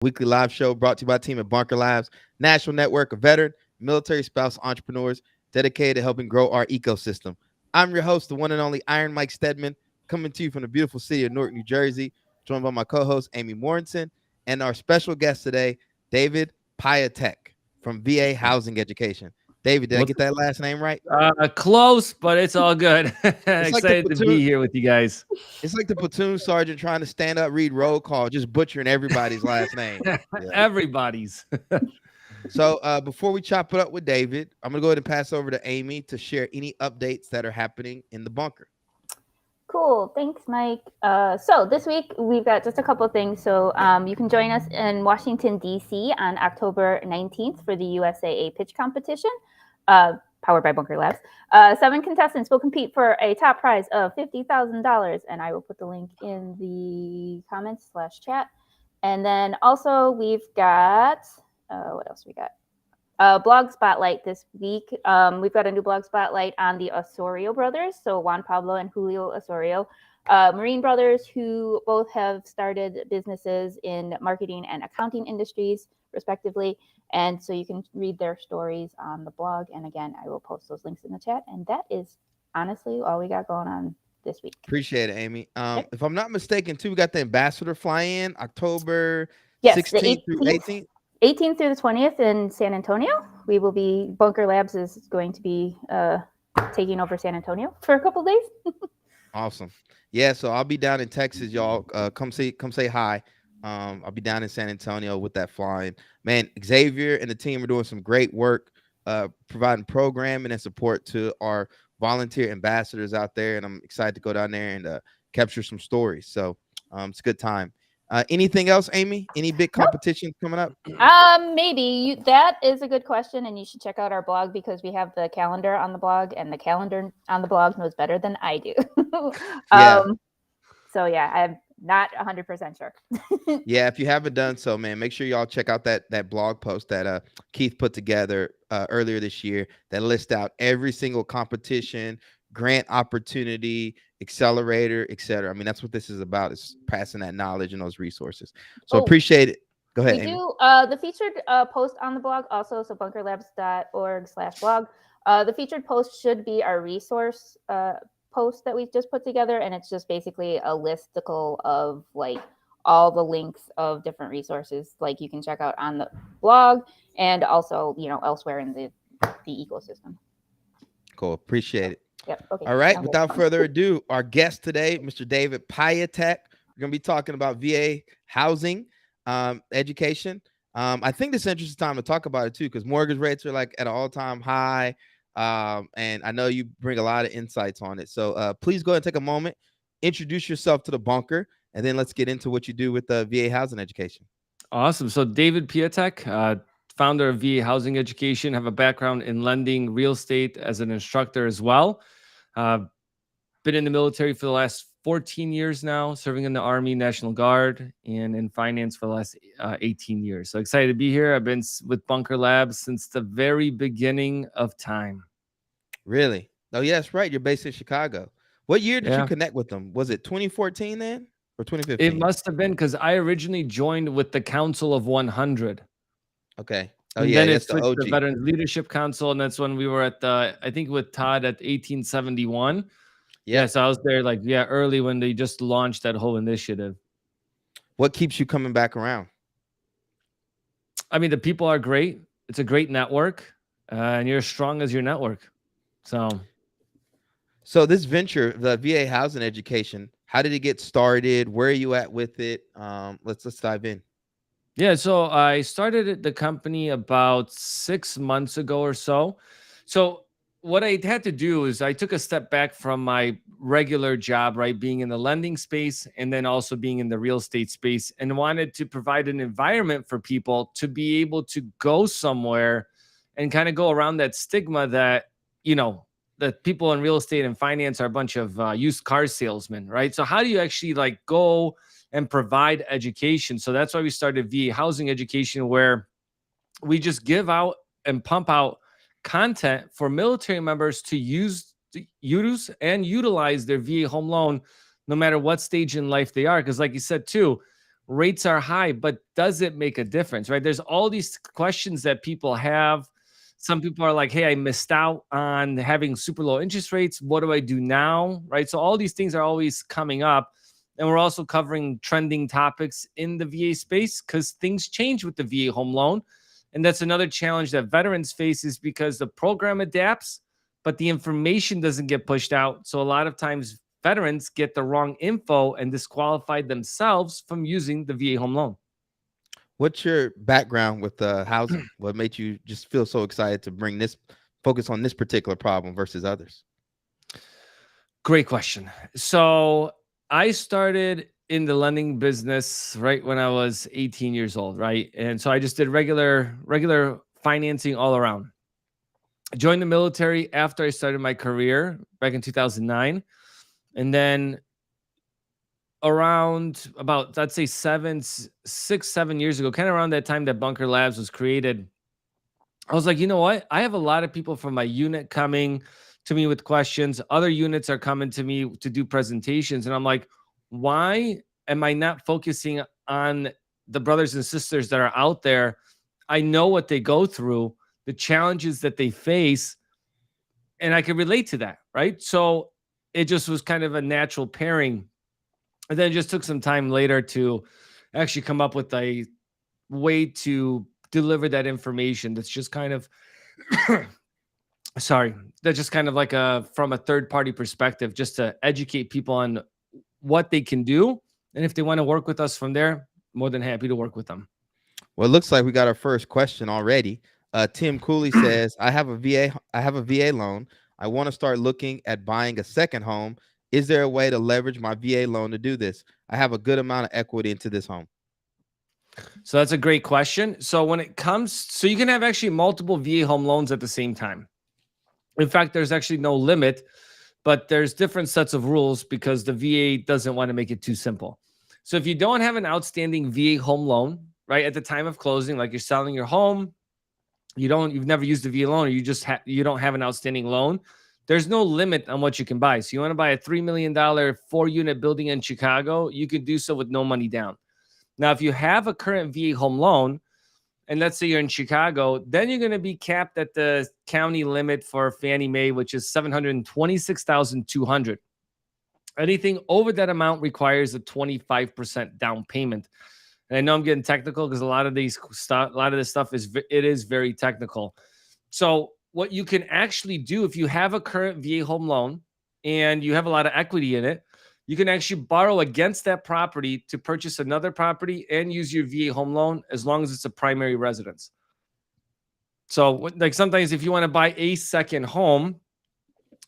weekly live show brought to you by the team at Bunker Labs, national network of veteran, military spouse entrepreneurs dedicated to helping grow our ecosystem. I'm your host, the one and only Iron Mike Stedman, coming to you from the beautiful city of Newark, New Jersey, joined by my co-host, Amy Morrison, and our special guest today, David Piatek from VA Housing Education. David, did I What's get that last name right? close, but it's all good. It's like the Excited to platoon. be here with you guys. It's like the platoon sergeant trying to stand up, read roll call, just butchering everybody's last name. Yeah. Everybody's. So before we chop it up with David, I'm gonna go ahead and pass over to Amy to share any updates that are happening in the bunker. Cool. Thanks, Mike. So this week we've got just a couple of things. So you can join us in Washington, D.C. on October 19th for the USAA pitch competition, powered by Bunker Labs. 7 contestants will compete for a top prize of $50,000, and I will put the link in the comments/chat. And then also we've got, what else we got? Blog spotlight this week. We've got a new blog spotlight on the Osorio brothers. So Juan Pablo and Julio Osorio, Marine brothers who both have started businesses in marketing and accounting industries, respectively. And so you can read their stories on the blog. And again, I will post those links in the chat. And that is honestly all we got going on this week. Appreciate it, Amy. If I'm not mistaken, too, we got the ambassador fly-in October 16th through 18th. 18th through the 20th in San Antonio. We will be, Bunker Labs is going to be taking over San Antonio for a couple days. Awesome. Yeah, so I'll be down in Texas, y'all. Come say hi. I'll be down in San Antonio with that flying. Man, Xavier and the team are doing some great work, providing programming and support to our volunteer ambassadors out there. And I'm excited to go down there and capture some stories. So it's a good time. Anything else, Amy? Any big competitions coming up? Maybe. That is a good question, and you should check out our blog because we have the calendar on the blog, and the calendar on the blog knows better than I do. So yeah, I'm not 100% sure. Yeah, if you haven't done so, man, make sure y'all check out that blog post that Keith put together earlier this year that lists out every single competition, grant opportunity, accelerator, etc. I mean, that's what this is about, is passing that knowledge and those resources. So appreciate it. Go ahead, Amy. Do the featured post on the blog also, so bunkerlabs.org/blog. The featured post should be our resource post that we've just put together, and it's just basically a listicle of like all the links of different resources like you can check out on the blog and also, you know, elsewhere in the ecosystem. Cool. Appreciate it. Yep. Okay. All right. Without further ado, our guest today, Mr. David Piatek. We're going to be talking about VA housing education. I think this is an interesting time to talk about it too, because mortgage rates are like at an all-time high. And I know you bring a lot of insights on it. So please go ahead and take a moment, introduce yourself to the bunker, and then let's get into what you do with the VA housing education. Awesome. So David Piatek, founder of VA Housing Education, have a background in lending, real estate as an instructor as well. Been in the military for the last 14 years now, serving in the Army, National Guard, and in finance for the last 18 years. So excited to be here. I've been with Bunker Labs since the very beginning of time. Really? Oh, yeah, that's right. You're based in Chicago. What year did you connect with them? Was it 2014 then or 2015? It must have been, because I originally joined with the Council of 100. Okay. Oh, and yeah, then it switched to the Veterans Leadership Council, and that's when we were at I think with Todd at 1871. Yeah, so I was there early when they just launched that whole initiative. What keeps you coming back around? I mean, the people are great. It's a great network, and you're as strong as your network. So this venture, the VA housing education, how did it get started? Where are you at with it? Let's dive in. Yeah, so I started the company about 6 months ago or so. So what I had to do is I took a step back from my regular job, right, being in the lending space and then also being in the real estate space, and wanted to provide an environment for people to be able to go somewhere and kind of go around that stigma that, you know, that people in real estate and finance are a bunch of used car salesmen, right? So how do you actually like go and provide education? So that's why we started VA Housing Education, where we just give out and pump out content for military members to use and utilize their VA home loan, no matter what stage in life they are. Because like you said, too, rates are high, but does it make a difference, right? There's all these questions that people have. Some people are like, hey, I missed out on having super low interest rates. What do I do now? Right. So all these things are always coming up. And we're also covering trending topics in the VA space because things change with the VA home loan. And that's another challenge that veterans face is because the program adapts, but the information doesn't get pushed out. So a lot of times veterans get the wrong info and disqualify themselves from using the VA home loan. What's your background with housing? What made you just feel so excited to bring this focus on this particular problem versus others? Great question. So I started in the lending business right when I was 18 years old, right? And so I just did regular financing all around. I joined the military after I started my career back in 2009. And then around about, let's say 7 years ago, kind of around that time that Bunker Labs was created, I was like, you know what? I have a lot of people from my unit coming to me with questions. Other units are coming to me to do presentations. And I'm like, why am I not focusing on the brothers and sisters that are out there? I know what they go through, the challenges that they face, and I can relate to that, right? So it just was kind of a natural pairing. And then it just took some time later to actually come up with a way to deliver that information that's just kind of sorry, that's just kind of like from a third party perspective, just to educate people on what they can do. And if they want to work with us from there, more than happy to work with them. Well, it looks like we got our first question already. Tim Cooley says, I have a VA loan. I want to start looking at buying a second home. Is there a way to leverage my VA loan to do this? I have a good amount of equity into this home. So that's a great question. So when it comes, so you can have actually multiple VA home loans at the same time. In fact, there's actually no limit, but there's different sets of rules because the VA doesn't want to make it too simple. So if you don't have an outstanding VA home loan, right, at the time of closing, like you're selling your home, you've never used the VA loan, or you don't have an outstanding loan, there's no limit on what you can buy. So you want to buy a $3 million 4-unit building in Chicago, you could do so with no money down. Now, if you have a current VA home loan, and let's say you're in Chicago, then you're going to be capped at the county limit for Fannie Mae, which is $726,200. Anything over that amount requires a 25% down payment. And I know I'm getting technical because a lot of this stuff is very technical. So what you can actually do if you have a current VA home loan and you have a lot of equity in it, you can actually borrow against that property to purchase another property and use your VA home loan as long as it's a primary residence. So like sometimes if you want to buy a second home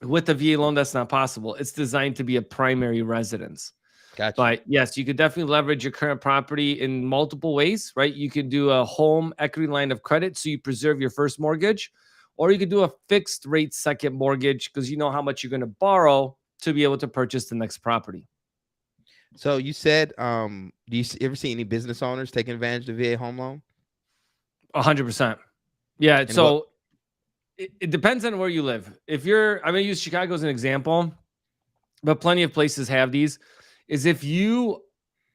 with a VA loan, that's not possible. It's designed to be a primary residence. Gotcha. But yes, you could definitely leverage your current property in multiple ways, right? You can do a home equity line of credit so you preserve your first mortgage, or you could do a fixed rate second mortgage because you know how much you're going to borrow to be able to purchase the next property. So you said, do you ever see any business owners taking advantage of the VA home loan? 100%. Yeah. And so it depends on where you live. I'm going to use Chicago as an example, but plenty of places have these. Is if you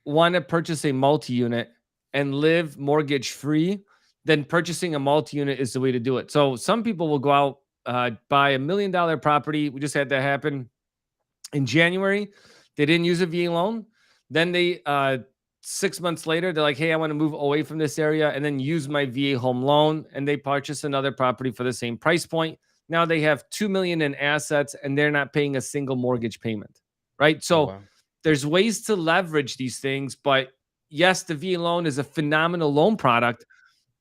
want to purchase a multi-unit and live mortgage free, then purchasing a multi-unit is the way to do it. So some people will go out, buy $1 million property. We just had that happen in January. They didn't use a VA loan. Then they 6 months later, they're like, hey, I want to move away from this area and then use my VA home loan. And they purchase another property for the same price point. Now they have $2 million in assets and they're not paying a single mortgage payment, right? So there's ways to leverage these things, but yes, the VA loan is a phenomenal loan product.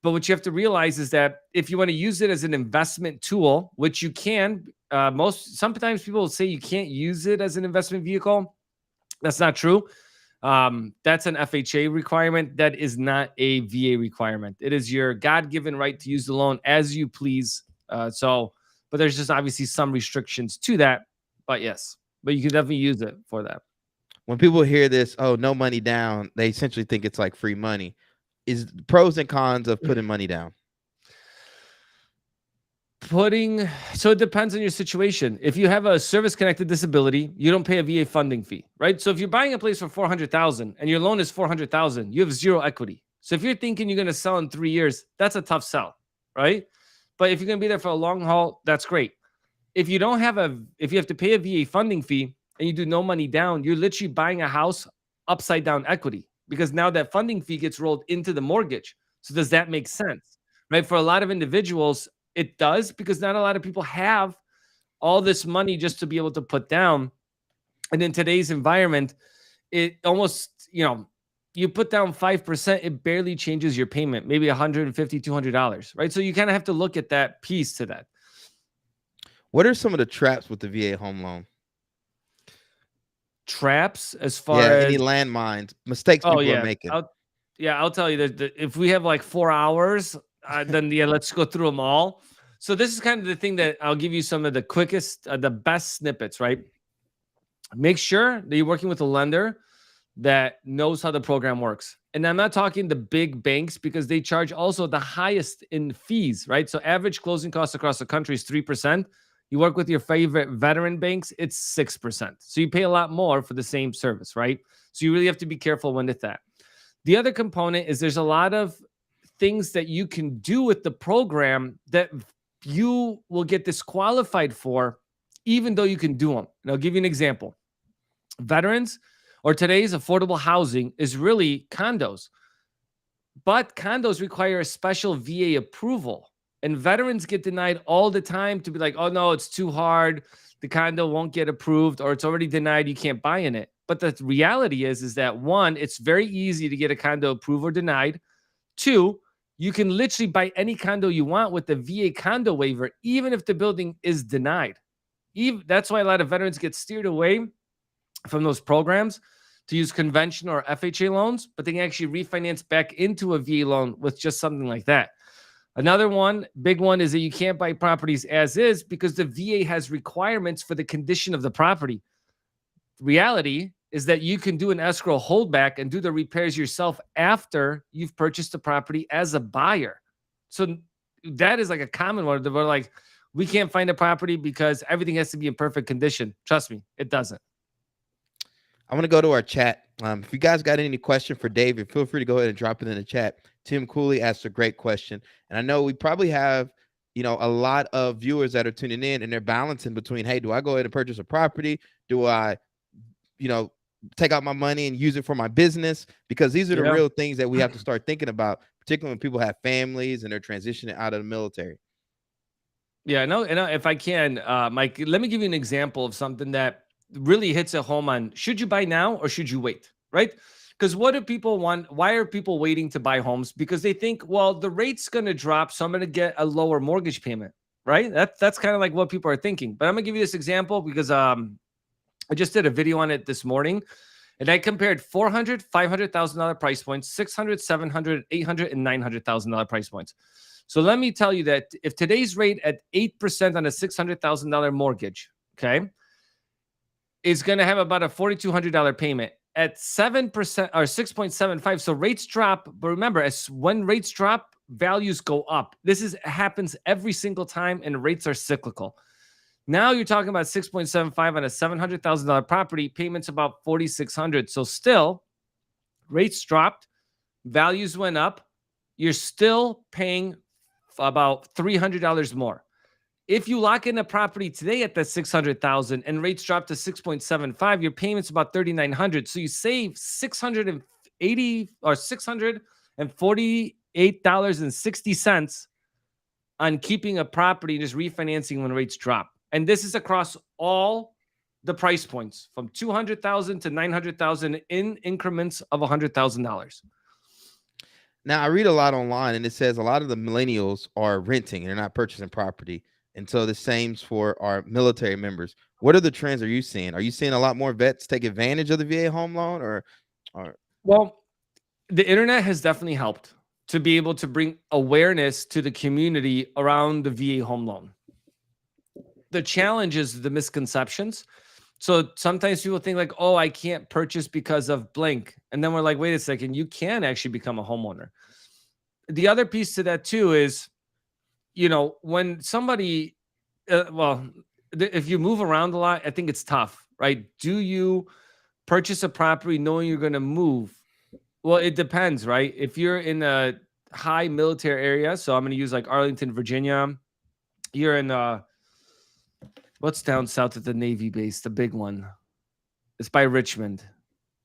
But what you have to realize is that if you want to use it as an investment tool, which you can, sometimes people will say you can't use it as an investment vehicle. That's not true. That's an FHA requirement. That is not a VA requirement. It is your God-given right to use the loan as you please. But there's just obviously some restrictions to that. But yes, but you can definitely use it for that. When people hear this, oh, no money down, they essentially think it's like free money. Is pros and cons of putting money down? So it depends on your situation. If you have a service connected disability, you don't pay a VA funding fee, right? So if you're buying a place for 400,000 and your loan is 400,000, you have zero equity. So if you're thinking you're going to sell in 3 years, that's a tough sell, right? But if you're going to be there for a long haul, that's great. If you have to pay a VA funding fee and you do no money down, you're literally buying a house upside down equity, because now that funding fee gets rolled into the mortgage. So does that make sense? Right? For a lot of individuals, it does, because not a lot of people have all this money just to be able to put down. And in today's environment, it almost, you put down 5%, it barely changes your payment, maybe $150, $200, right? So you kind of have to look at that piece to that. What are some of the traps with the VA home loan? Traps as far as any landmines, mistakes people are making. I'll tell you that if we have like 4 hours, then let's go through them all. So this is kind of the thing that I'll give you some of the quickest, the best snippets, right? Make sure that you're working with a lender that knows how the program works. And I'm not talking the big banks, because they charge also the highest in fees, right? So average closing costs across the country is 3%. You work with your favorite veteran banks, it's 6%. So you pay a lot more for the same service, right? So you really have to be careful when with that. The other component is there's a lot of things that you can do with the program that you will get disqualified for, even though you can do them. And I'll give you an example. Veterans, or today's affordable housing, is really condos. But condos require a special VA approval. And veterans get denied all the time to be like, oh, no, it's too hard. The condo won't get approved, or it's already denied. You can't buy in it. But the reality is that, one, it's very easy to get a condo approved or denied. Two, you can literally buy any condo you want with the VA condo waiver, even if the building is denied. That's why a lot of veterans get steered away from those programs to use conventional or FHA loans, but they can actually refinance back into a VA loan with just something like that. Another big one, is that you can't buy properties as is, because the VA has requirements for the condition of the property. Reality is that you can do an escrow holdback and do the repairs yourself after you've purchased the property as a buyer. So that is like a common one. We're like, we can't find a property because everything has to be in perfect condition. Trust me, it doesn't. I want to go to our chat. If you guys got any question for David, feel free to go ahead and drop it in the chat. Tim Cooley asked a great question. And I know we probably have, a lot of viewers that are tuning in, and they're balancing between, hey, do I go ahead and purchase a property? Do I, take out my money and use it for my business? Because these are the real things that we have to start thinking about, particularly when people have families and they're transitioning out of the military. Yeah, no, and if I can, Mike, let me give you an example of something that really hits a home on, should you buy now or should you wait, right? Because what do people want? Why are people waiting to buy homes? Because they think, well, the rate's going to drop, so I'm going to get a lower mortgage payment, right? That's kind of like what people are thinking. But I'm going to give you this example because I just did a video on it this morning, and I compared $400,000, $500,000 price points, $600,000, $700,000, $800,000, and $900,000 price points. So let me tell you that if today's rate at 8% on a $600,000 mortgage, okay, is going to have about a $4,200 payment at 7% or 6.75. So rates drop, but remember, when rates drop, values go up. This happens every single time, and rates are cyclical. Now you're talking about 6.75 on a $700,000 property, payments about $4,600. So still, rates dropped, values went up. You're still paying about $300 more. If you lock in a property today at that $600,000 and rates drop to 6.75, your payment's about $3,900. So you save $680 or $648.60 on keeping a property and just refinancing when rates drop. And this is across all the price points, from $200,000 to $900,000 in increments of $100,000. Now, I read a lot online, and it says a lot of the millennials are renting and they're not purchasing property. And so the same's for our military members. What are the trends are you seeing? Are you seeing a lot more vets take advantage of the VA home loan, or? Well, the internet has definitely helped to be able to bring awareness to the community around the VA home loan. The challenge is the misconceptions. So sometimes people think like, oh, I can't purchase because of blank. And then we're like, wait a second, you can actually become a homeowner. The other piece to that too is when somebody, well, if you move around a lot, I think it's tough, right? Do you purchase a property knowing you're going to move? Well, it depends, right? If you're in a high military area, so I'm going to use like Arlington, Virginia. You're in what's down south of the Navy base, the big one. It's by Richmond,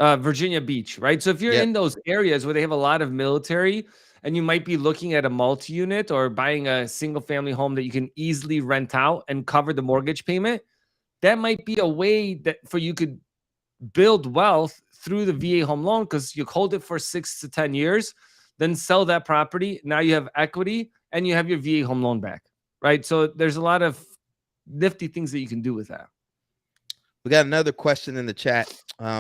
Virginia Beach, right? So if you're Yep. in those areas where they have a lot of military, and you might be looking at a multi-unit or buying a single-family home that you can easily rent out and cover the mortgage payment, that might be a way that for you could build wealth through the VA home loan, because you hold it for 6 to 10 years, then sell that property. Now you have equity and you have your VA home loan back, right? So there's a lot of nifty things that you can do with that. We got another question in the chat.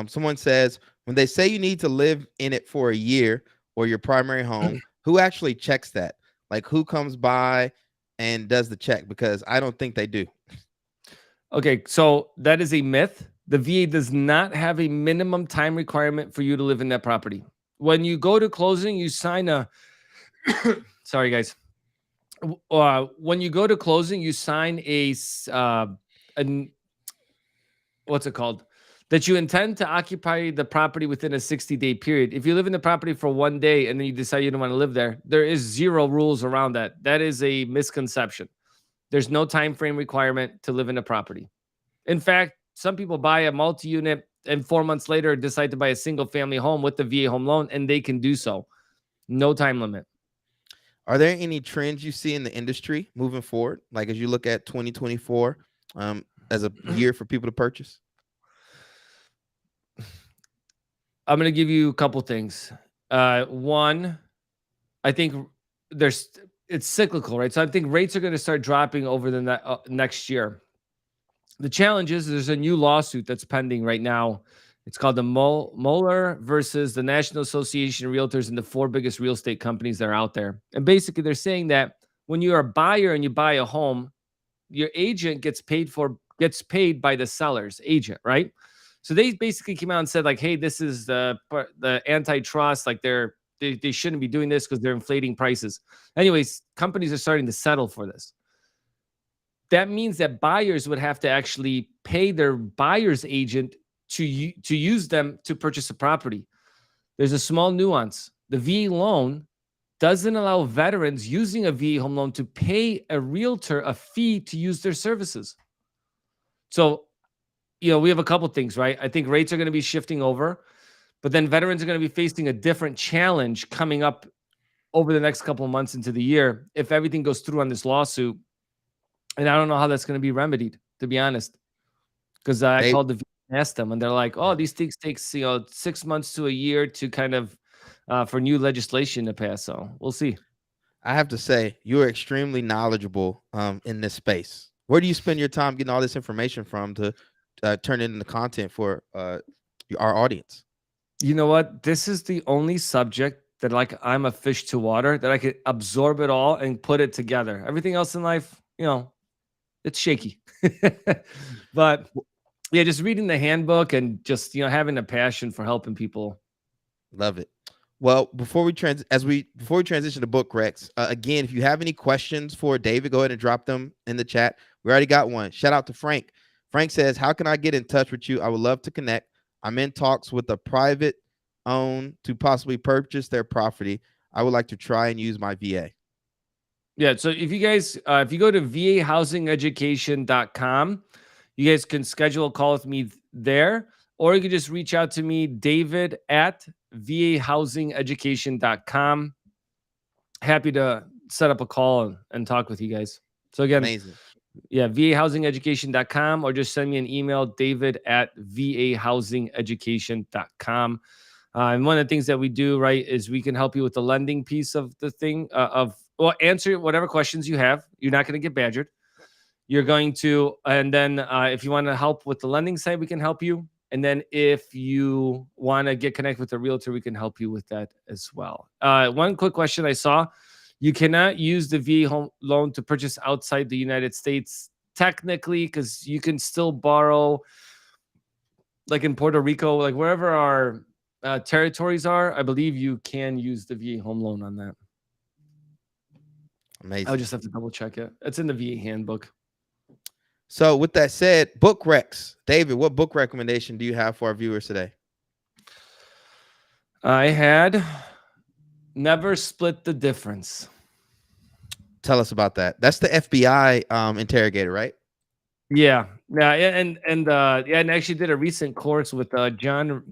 Someone says, when they say you need to live in it for a year or your primary home, who actually checks that? Like, who comes by and does the check? Because I don't think they do. Okay, so that is a myth. The VA does not have a minimum time requirement for you to live in that property. When you go to closing, you sign a sorry guys. When you go to closing, you sign a what's it called? That you intend to occupy the property within a 60-day period. If you live in the property for 1 day and then you decide you don't want to live there is zero rules around that. That is a misconception. There's no time frame requirement to live in a property. In fact, some people buy a multi-unit and 4 months later decide to buy a single family home with the VA home loan, and they can do so. No time limit. Are there any trends you see in the industry moving forward? Like as you look at 2024 as a year for people to purchase? I'm going to give you a couple things. One, I think it's cyclical, right? So I think rates are going to start dropping over the next year. The challenge is there's a new lawsuit that's pending right now. It's called the Mueller versus the National Association of Realtors and the 4 biggest real estate companies that are out there. And basically they're saying that when you're a buyer and you buy a home, your agent gets paid by the seller's agent, right? So they basically came out and said like, hey, this is the antitrust, like they shouldn't be doing this because they're inflating prices. Anyways, companies are starting to settle for this. That means that buyers would have to actually pay their buyer's agent to use them to purchase a property. There's a small nuance. The VA loan doesn't allow veterans using a VA home loan to pay a realtor a fee to use their services. So, we have a couple things, right? I think rates are going to be shifting over, but then veterans are going to be facing a different challenge coming up over the next couple of months into the year if everything goes through on this lawsuit. And I don't know how that's going to be remedied, to be honest, because I called the VA and asked them, and they're like, "Oh, these things takes 6 months to a year to kind of for new legislation to pass." So we'll see. I have to say, you are extremely knowledgeable in this space. Where do you spend your time getting all this information from to turn it into content for our audience? You know what? This is the only subject that I'm a fish to water, that I could absorb it all and put it together. Everything else in life, it's shaky. But yeah, just reading the handbook and just having a passion for helping people. Love it. Well, before we transition to book Rex, again, if you have any questions for David, go ahead and drop them in the chat. We already got one. Shout out to Frank. Frank says, how can I get in touch with you? I would love to connect. I'm in talks with a private owned to possibly purchase their property. I would like to try and use my VA. Yeah. So if you guys, if you go to vahousingeducation.com, you guys can schedule a call with me there, or you can just reach out to me, David at vahousingeducation.com. Happy to set up a call and talk with you guys. So again, amazing. Yeah, vahousingeducation.com, or just send me an email, David at vahousingeducation.com. And one of the things that we do, right, is we can help you with the lending piece of the thing answer whatever questions you have. You're not going to get badgered. You're going to, and then if you want to help with the lending side, we can help you. And then if you want to get connected with a realtor, we can help you with that as well. One quick question I saw: you cannot use the VA home loan to purchase outside the United States, technically, because you can still borrow, like in Puerto Rico, like wherever our territories are. I believe you can use the VA home loan on that. I'll Amazing. just have to double check it. It's in the VA handbook. So with that said, book recs. David, what book recommendation do you have for our viewers today? I had Never Split the Difference. Tell us about that. That's the FBI interrogator, right? Yeah, and and I actually did a recent course with John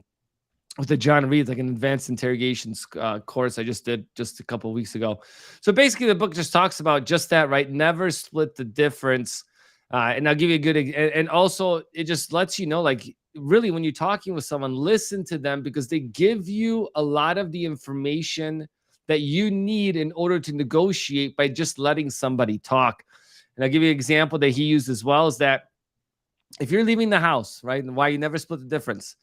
Reed, like an advanced interrogations course I just did just a couple of weeks ago. So basically, the book just talks about just that, right? Never split the difference. And I'll give you a good, and also it just lets you know, like, really, when you're talking with someone, listen to them because they give you a lot of the information that you need in order to negotiate by just letting somebody talk. And I'll give you an example that he used as well is that if you're leaving the house, right, and why you never split the difference.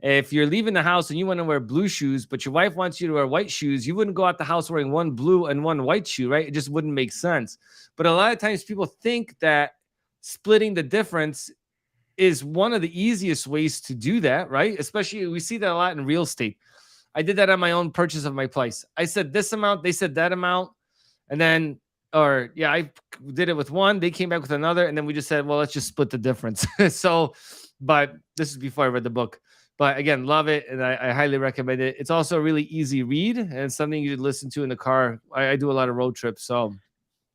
If you're leaving the house and you want to wear blue shoes, but your wife wants you to wear white shoes, you wouldn't go out the house wearing one blue and one white shoe, right? It just wouldn't make sense. But a lot of times people think that splitting the difference is one of the easiest ways to do that, right? Especially we see that a lot in real estate. I did that on my own purchase of my place. I said this amount, they said that amount. And then, I did it with one, they came back with another. And then we just said, well, let's just split the difference. So, but this is before I read the book. But again, love it. And I highly recommend it. It's also a really easy read and it's something you listen to in the car. I do a lot of road trips. So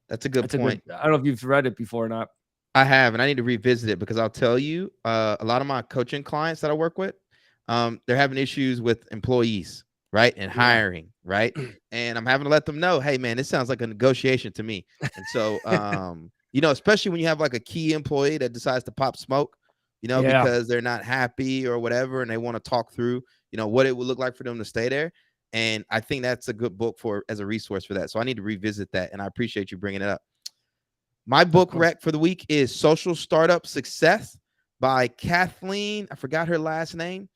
That's a good point. I don't know if you've read it before or not. I have, and I need to revisit it because I'll tell you, a lot of my coaching clients that I work with, they're having issues with employees, right, and hiring, right, and I'm having to let them know, hey, man, this sounds like a negotiation to me. And so, especially when you have like a key employee that decides to pop smoke, because they're not happy or whatever, and they want to talk through, what it would look like for them to stay there. And I think that's a good book as a resource for that. So I need to revisit that, and I appreciate you bringing it up. My book rec for the week is Social Startup Success by Kathleen. I forgot her last name,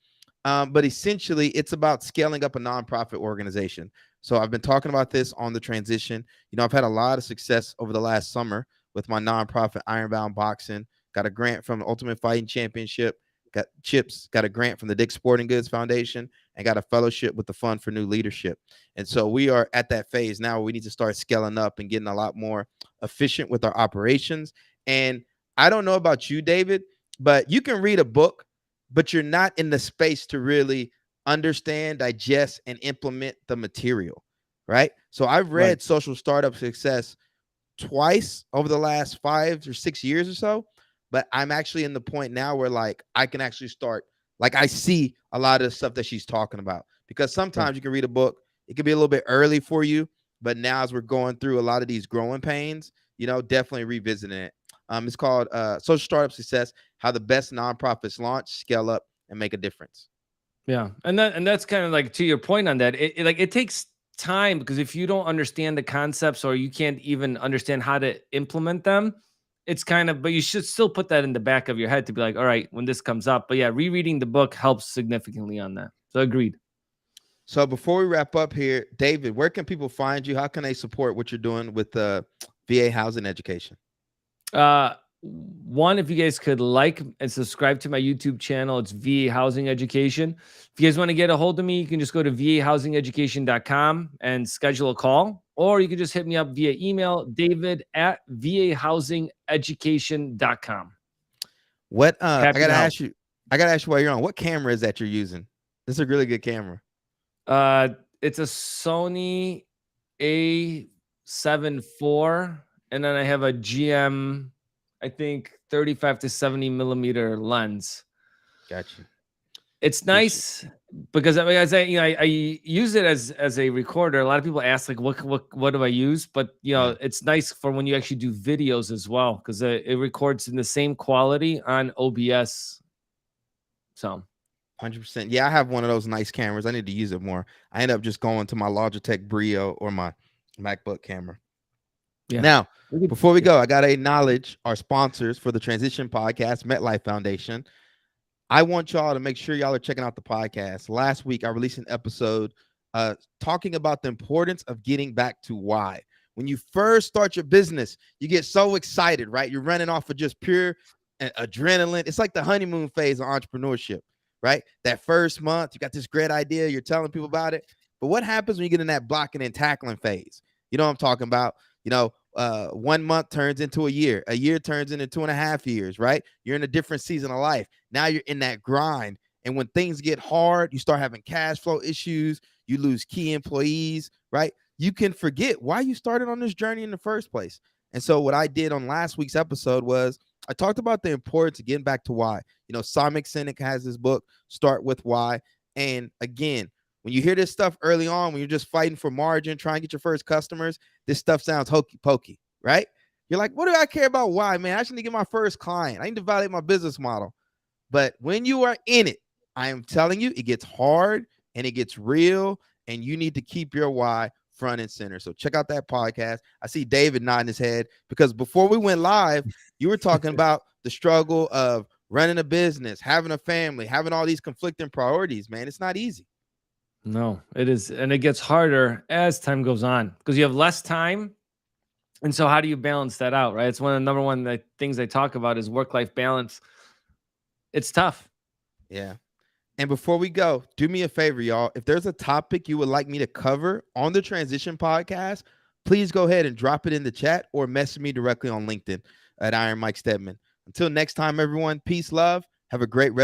but essentially it's about scaling up a nonprofit organization. So I've been talking about this on the transition. I've had a lot of success over the last summer with my nonprofit Ironbound Boxing. Got a grant from the Ultimate Fighting Championship. Got a grant from the Dick's Sporting Goods Foundation, and got a fellowship with the Fund for New Leadership. And so we are at that phase now where we need to start scaling up and getting a lot more efficient with our operations. And I don't know about you, David, but you can read a book, but you're not in the space to really understand, digest, and implement the material, right? So I've read Social Startup Success twice over the last 5 or 6 years or so. But I'm actually in the point now where like I can actually start, like I see a lot of the stuff that she's talking about, because sometimes you can read a book, it can be a little bit early for you, but now as we're going through a lot of these growing pains, definitely revisiting it. It's called Social Startup Success: How the Best Nonprofits Launch, Scale Up, and Make a Difference. Yeah, and that's kind of like to your point on that. It takes time, because if you don't understand the concepts or you can't even understand how to implement them, it's kind of, but you should still put that in the back of your head to be like, all right, when this comes up. But yeah, rereading the book helps significantly on that. So agreed. So before we wrap up here, David, where can people find you? How can they support what you're doing with the VA housing education? One, if you guys could like and subscribe to my YouTube channel, it's VA Housing Education. If you guys want to get a hold of me, you can just go to vahousingeducation.com and schedule a call, or you can just hit me up via email, david@vahousingeducation.com. What I gotta ask you while you're on, what camera is that you're using? This is a really good camera. It's a Sony A7 IV, and then I have a GM, I think 35 to 70 millimeter lens. Gotcha. It's nice because I use it as a recorder. A lot of people ask like, what do I use? But it's nice for when you actually do videos as well, because it records in the same quality on OBS. So 100%. Yeah, I have one of those nice cameras. I need to use it more. I end up just going to my Logitech Brio or my MacBook camera. Yeah. Now, before we go, I got to acknowledge our sponsors for the Transition Podcast, MetLife Foundation. I want y'all to make sure y'all are checking out the podcast. Last week, I released an episode talking about the importance of getting back to why. When you first start your business, you get so excited, right? You're running off of just pure adrenaline. It's like the honeymoon phase of entrepreneurship, right? That first month, you got this great idea. You're telling people about it. But what happens when you get in that blocking and tackling phase? You know what I'm talking about? 1 month turns into a year turns into 2.5 years, right? You're in a different season of life. Now you're in that grind. And when things get hard, you start having cash flow issues, you lose key employees, right? You can forget why you started on this journey in the first place. And so what I did on last week's episode was I talked about the importance of getting back to why. Simon Sinek has this book, Start With Why. And again, when you hear this stuff early on, when you're just fighting for margin, trying to get your first customers, this stuff sounds hokey pokey, right? You're like, what do I care about why, man? I just need to get my first client. I need to validate my business model. But when you are in it, I am telling you, it gets hard and it gets real, and you need to keep your why front and center. So check out that podcast. I see David nodding his head because before we went live, you were talking about the struggle of running a business, having a family, having all these conflicting priorities, man. It's not easy. No, it is. And it gets harder as time goes on because you have less time. And so how do you balance that out, right? It's one of the number one things I talk about is work-life balance. It's tough. Yeah. And before we go, do me a favor, y'all. If there's a topic you would like me to cover on the Transition Podcast, please go ahead and drop it in the chat or message me directly on LinkedIn at Iron Mike Stedman. Until next time, everyone, peace, love. Have a great rest